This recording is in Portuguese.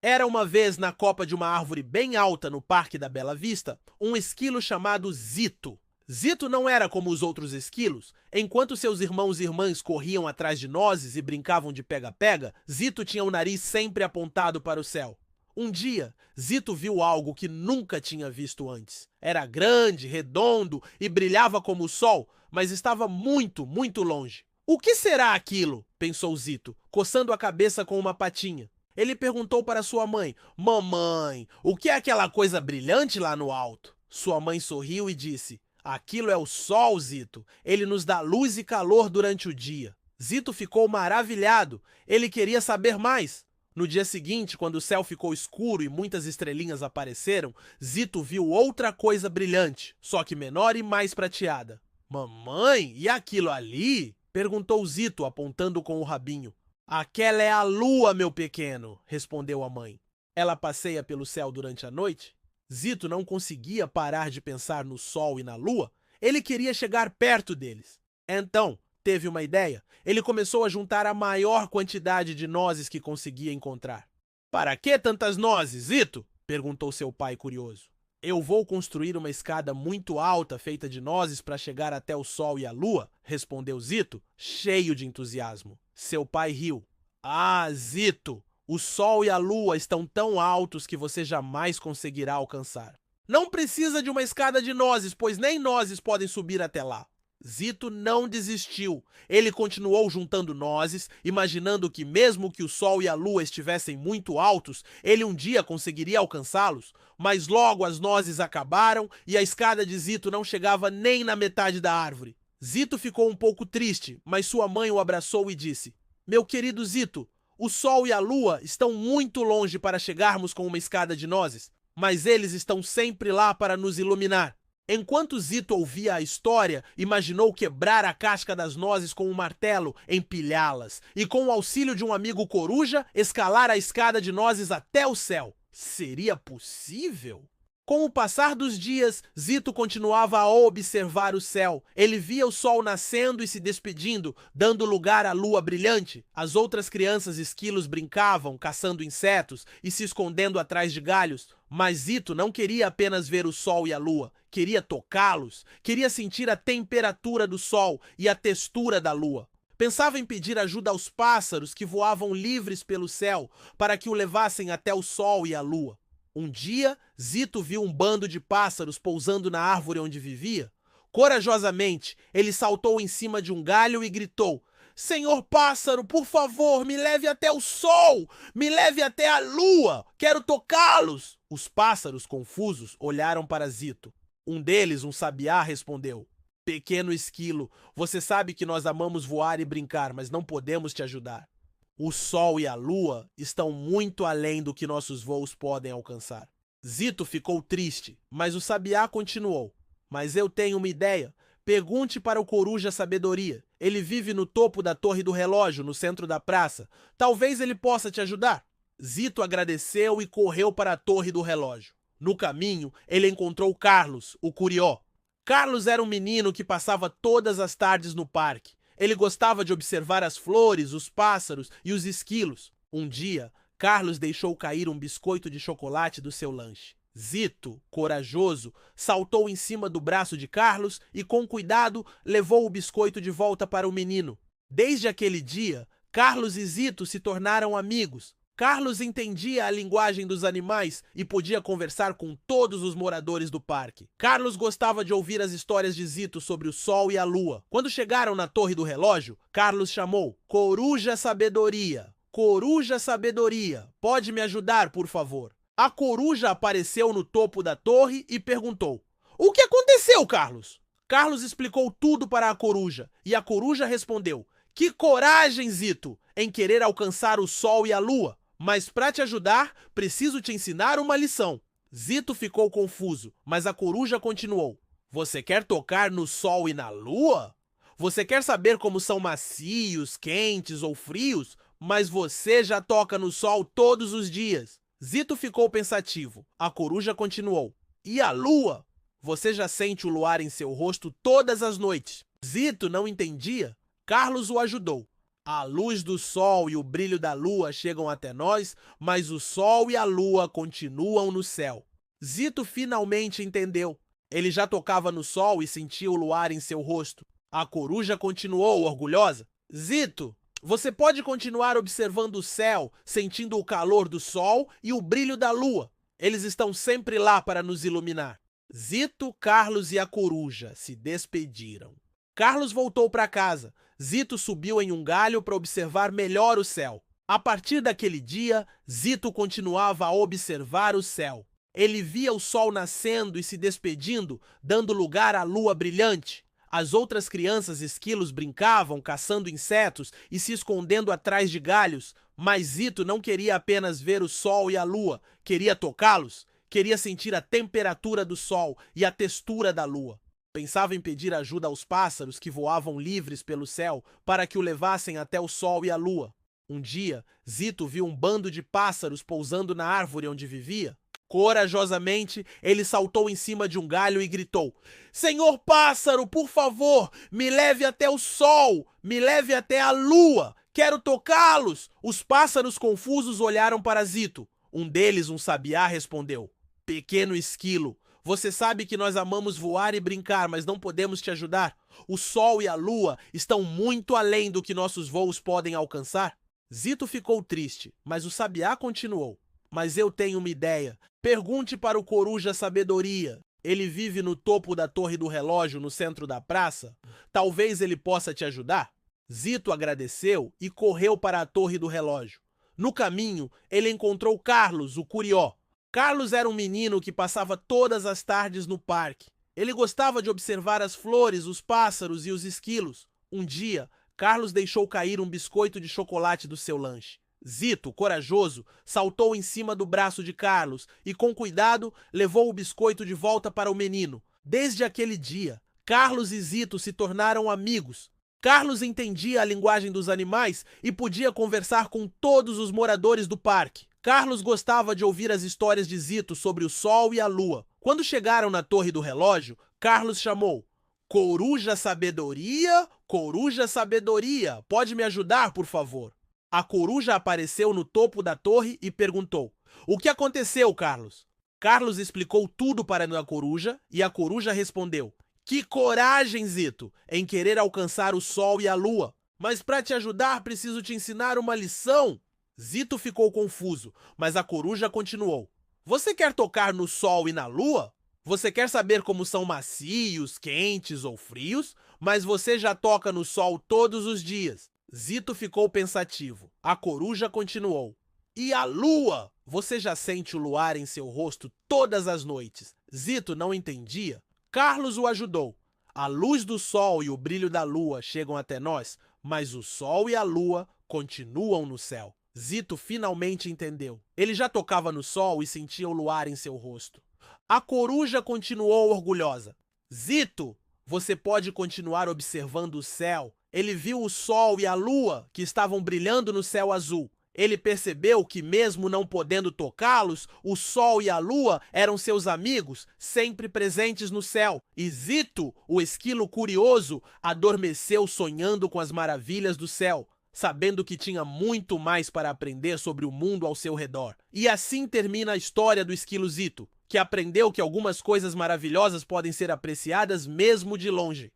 Era uma vez na copa de uma árvore bem alta no Parque da Bela Vista, um esquilo chamado Zito. Zito não era como os outros esquilos. Enquanto seus irmãos e irmãs corriam atrás de nozes e brincavam de pega-pega, Zito tinha o nariz sempre apontado para o céu. Um dia, Zito viu algo que nunca tinha visto antes. Era grande, redondo e brilhava como o sol, mas estava muito, muito longe. O que será aquilo? Pensou Zito, coçando a cabeça com uma patinha. Ele perguntou para sua mãe: Mamãe, o que é aquela coisa brilhante lá no alto? Sua mãe sorriu e disse: Aquilo é o sol, Zito. Ele nos dá luz e calor durante o dia. Zito ficou maravilhado. Ele queria saber mais. No dia seguinte, quando o céu ficou escuro e muitas estrelinhas apareceram, Zito viu outra coisa brilhante, só que menor e mais prateada. Mamãe, e aquilo ali? Perguntou Zito, apontando com o rabinho. Aquela é a lua, meu pequeno, respondeu a mãe. Ela passeia pelo céu durante a noite? Zito não conseguia parar de pensar no sol e na lua. Ele queria chegar perto deles. Então, teve uma ideia. Ele começou a juntar a maior quantidade de nozes que conseguia encontrar. Para que tantas nozes, Zito? Perguntou seu pai curioso. Eu vou construir uma escada muito alta feita de nozes para chegar até o sol e a lua, respondeu Zito, cheio de entusiasmo. Seu pai riu. Ah, Zito, o sol e a lua estão tão altos que você jamais conseguirá alcançar. Não precisa de uma escada de nozes, pois nem nozes podem subir até lá. Zito não desistiu. Ele continuou juntando nozes, imaginando que mesmo que o sol e a lua estivessem muito altos, ele um dia conseguiria alcançá-los, mas logo as nozes acabaram e a escada de Zito não chegava nem na metade da árvore. Zito ficou um pouco triste, mas sua mãe o abraçou e disse: Meu querido Zito, o sol e a lua estão muito longe para chegarmos com uma escada de nozes, mas eles estão sempre lá para nos iluminar. Enquanto Zito ouvia a história, imaginou quebrar a casca das nozes com um martelo, empilhá-las e, com o auxílio de um amigo coruja, escalar a escada de nozes até o céu. Seria possível? Com o passar dos dias, Zito continuava a observar o céu. Ele via o sol nascendo e se despedindo, dando lugar à lua brilhante. As outras crianças esquilos brincavam, caçando insetos e se escondendo atrás de galhos. Mas Zito não queria apenas ver o sol e a lua. Queria tocá-los. Queria sentir a temperatura do sol e a textura da lua. Pensava em pedir ajuda aos pássaros que voavam livres pelo céu para que o levassem até o sol e a lua. Um dia, Zito viu um bando de pássaros pousando na árvore onde vivia. Corajosamente, ele saltou em cima de um galho e gritou: Senhor pássaro, por favor, me leve até o sol! Me leve até a lua! Quero tocá-los! Os pássaros, confusos, olharam para Zito. Um deles, um sabiá, respondeu: Pequeno esquilo, você sabe que nós amamos voar e brincar, mas não podemos te ajudar. O sol e a lua estão muito além do que nossos voos podem alcançar. Zito ficou triste, mas o sabiá continuou. Mas eu tenho uma ideia. Pergunte para o coruja Sabedoria. Ele vive no topo da torre do relógio, no centro da praça. Talvez ele possa te ajudar. Zito agradeceu e correu para a torre do relógio. No caminho, ele encontrou Carlos, o curió. Carlos era um menino que passava todas as tardes no parque. Ele gostava de observar as flores, os pássaros e os esquilos. Um dia, Carlos deixou cair um biscoito de chocolate do seu lanche. Zito, corajoso, saltou em cima do braço de Carlos e, com cuidado, levou o biscoito de volta para o menino. Desde aquele dia, Carlos e Zito se tornaram amigos. Carlos entendia a linguagem dos animais e podia conversar com todos os moradores do parque. Carlos gostava de ouvir as histórias de Zito sobre o sol e a lua. Quando chegaram na torre do relógio, Carlos chamou: Coruja Sabedoria! Coruja Sabedoria! Pode me ajudar, por favor? A coruja apareceu no topo da torre e perguntou: O que aconteceu, Carlos? Carlos explicou tudo para a coruja e a coruja respondeu: Que coragem, Zito, em querer alcançar o sol e a lua! Mas para te ajudar, preciso te ensinar uma lição. Zito ficou confuso, mas a coruja continuou: Você quer tocar no sol e na lua? Você quer saber como são macios, quentes ou frios? Mas você já toca no sol todos os dias. Zito ficou pensativo. A coruja continuou: E a lua? Você já sente o luar em seu rosto todas as noites. Zito não entendia. Carlos o ajudou. A luz do sol e o brilho da lua chegam até nós, mas o sol e a lua continuam no céu. Zito finalmente entendeu. Ele já tocava no sol e sentia o luar em seu rosto. A coruja continuou orgulhosa. Zito, você pode continuar observando o céu, sentindo o calor do sol e o brilho da lua. Eles estão sempre lá para nos iluminar. Zito, Carlos e a coruja se despediram. Carlos voltou para casa. Zito subiu em um galho para observar melhor o céu. A partir daquele dia, Zito continuava a observar o céu. Ele via o sol nascendo e se despedindo, dando lugar à lua brilhante. As outras crianças esquilos brincavam, caçando insetos e se escondendo atrás de galhos, mas Zito não queria apenas ver o sol e a lua, queria tocá-los, queria sentir a temperatura do sol e a textura da lua. Pensava em pedir ajuda aos pássaros que voavam livres pelo céu para que o levassem até o sol e a lua. Um dia, Zito viu um bando de pássaros pousando na árvore onde vivia. Corajosamente, ele saltou em cima de um galho e gritou: Senhor pássaro, por favor, me leve até o sol, me leve até a lua, quero tocá-los. Os pássaros confusos olharam para Zito. Um deles, um sabiá, respondeu: Pequeno esquilo, você sabe que nós amamos voar e brincar, mas não podemos te ajudar. O sol e a lua estão muito além do que nossos voos podem alcançar. Zito ficou triste, mas o sabiá continuou: Mas eu tenho uma ideia. Pergunte para o coruja Sabedoria. Ele vive no topo da torre do relógio, no centro da praça. Talvez ele possa te ajudar. Zito agradeceu e correu para a torre do relógio. No caminho, ele encontrou Carlos, o curió. Carlos era um menino que passava todas as tardes no parque. Ele gostava de observar as flores, os pássaros e os esquilos. Um dia, Carlos deixou cair um biscoito de chocolate do seu lanche. Zito, corajoso, saltou em cima do braço de Carlos e, com cuidado, levou o biscoito de volta para o menino. Desde aquele dia, Carlos e Zito se tornaram amigos. Carlos entendia a linguagem dos animais e podia conversar com todos os moradores do parque. Carlos gostava de ouvir as histórias de Zito sobre o sol e a lua. Quando chegaram na torre do relógio, Carlos chamou: Coruja Sabedoria, Coruja Sabedoria, pode me ajudar, por favor? A coruja apareceu no topo da torre e perguntou: O que aconteceu, Carlos? Carlos explicou tudo para a coruja e a coruja respondeu: Que coragem, Zito, em querer alcançar o sol e a lua. Mas para te ajudar, preciso te ensinar uma lição. Zito ficou confuso, mas a coruja continuou: Você quer tocar no sol e na lua? Você quer saber como são macios, quentes ou frios? Mas você já toca no sol todos os dias. Zito ficou pensativo. A coruja continuou: E a lua? Você já sente o luar em seu rosto todas as noites. Zito não entendia. Carlos o ajudou. A luz do sol e o brilho da lua chegam até nós, mas o sol e a lua continuam no céu. Zito finalmente entendeu. Ele já tocava no sol e sentia o luar em seu rosto. A coruja continuou orgulhosa: Zito, você pode continuar observando o céu. Ele viu o sol e a lua que estavam brilhando no céu azul. Ele percebeu que, mesmo não podendo tocá-los, o sol e a lua eram seus amigos, sempre presentes no céu. E Zito, o esquilo curioso, adormeceu sonhando com as maravilhas do céu, sabendo que tinha muito mais para aprender sobre o mundo ao seu redor. E assim termina a história do esquilo Zito, que aprendeu que algumas coisas maravilhosas podem ser apreciadas mesmo de longe.